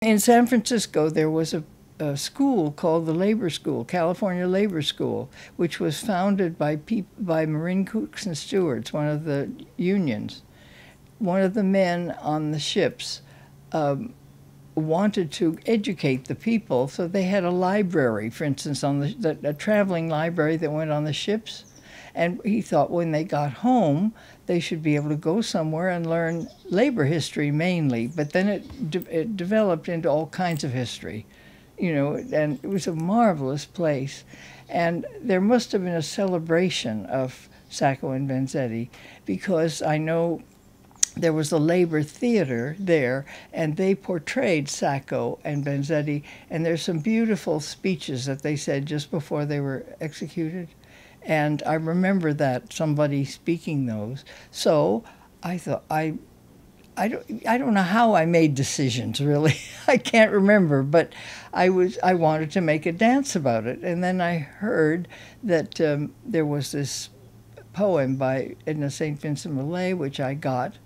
In San Francisco, there was a school called the Labor School, California Labor School, which was founded by Marine cooks and stewards, one of the unions. One of the men on the ships wanted to educate the people, so they had a library, for instance, on a traveling library that went on the ships. And he thought when they got home, they should be able to go somewhere and learn labor history mainly. But then it developed into all kinds of history, you know, and it was a marvelous place. And there must have been a celebration of Sacco and Vanzetti, because I know there was a labor theater there, and they portrayed Sacco and Vanzetti, and there's some beautiful speeches that they said just before they were executed. And I remember that, somebody speaking those. So I thought, I don't know how I made decisions, really. I can't remember, but I wanted to make a dance about it. And then I heard that there was this poem by Edna St Vincent Millay, which I got,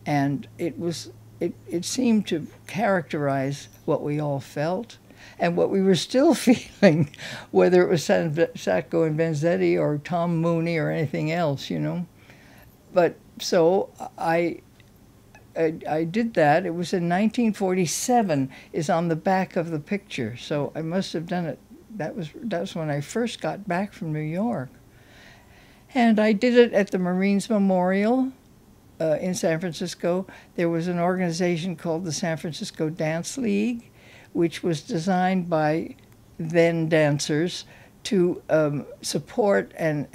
and it seemed to characterize what we all felt and what we were still feeling, whether it was Sacco and Vanzetti or Tom Mooney or anything else, you know. But so I did that. It was in 1947, is on the back of the picture. So I must have done it. That's when I first got back from New York. And I did it at the Marines Memorial in San Francisco. There was an organization called the San Francisco Dance League, which was designed by then dancers to support and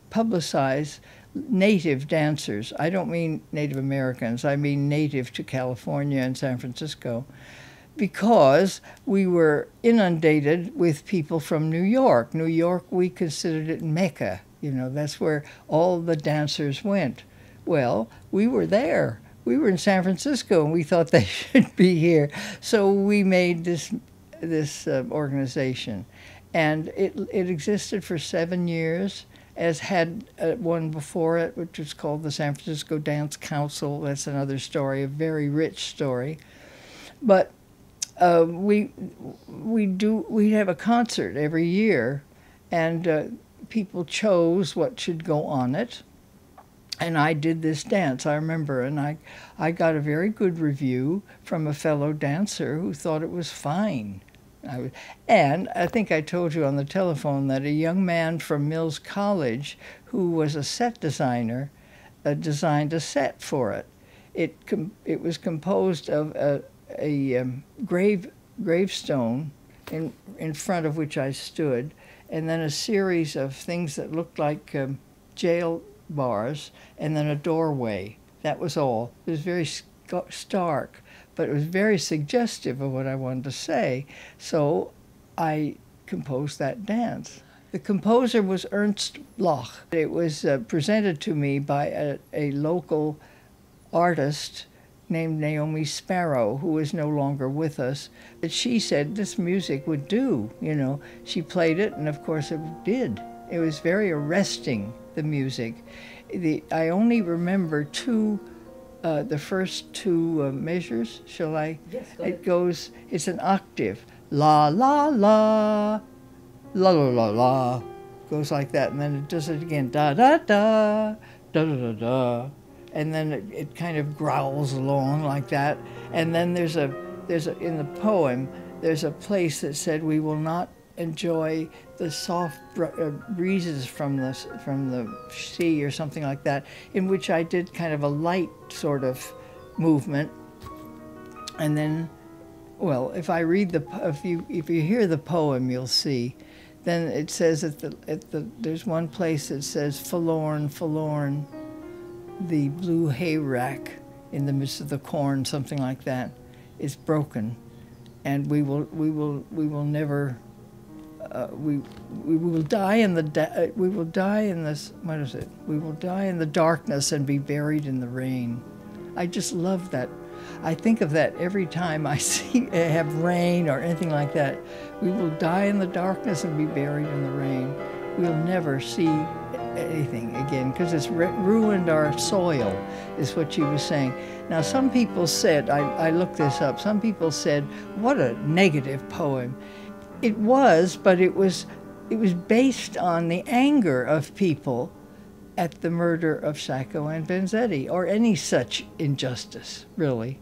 publicize native dancers. I don't mean Native Americans, I mean native to California and San Francisco, because we were inundated with people from New York. New York, we considered it Mecca, you know, that's where all the dancers went. Well, we were there. We were in San Francisco, and we thought they should be here. So we made this organization. And it existed for 7 years, as had one before it, which was called the San Francisco Dance Council. That's another story, a very rich story. But we have a concert every year, and people chose what should go on it. And I did this dance, I remember, and I got a very good review from a fellow dancer who thought it was fine. And I think I told you on the telephone that a young man from Mills College, who was a set designer, designed a set for it. It was composed of a gravestone in front of which I stood, and then a series of things that looked like jail bars, and then a doorway. That was all. It was very stark, but it was very suggestive of what I wanted to say. So I composed that dance. The composer was Ernest Bloch. It was presented to me by a local artist named Naomi Sparrow, who is no longer with us. But she said this music would do, you know. She played it, and of course it did. It was very arresting, the music. I only remember the first two measures. Shall I? Yes, go ahead. It goes, it's an octave. La, la, la, la, la, la, la. Goes like that, and then it does it again. Da, da, da, da, da, da, da. And then it kind of growls along like that. And then there's a in the poem, there's a place that said, we will not enjoy the soft breezes from the sea or something like that, in which I did kind of a light sort of movement. And then, well, if I read if you hear the poem, you'll see. Then it says there's one place that says, forlorn, forlorn, the blue hayrack in the midst of the corn, something like that, is broken, and we will never. We will die in the we will die in this, what is it? We will die in the darkness and be buried in the rain. I just love that. I think of that every time I have rain or anything like that. We will die in the darkness and be buried in the rain. We'll never see anything again, because it's ruined our soil, is what she was saying. Now, some people said, I looked this up, some people said, what a negative poem. It was, but it was based on the anger of people at the murder of Sacco and Vanzetti, or any such injustice, really.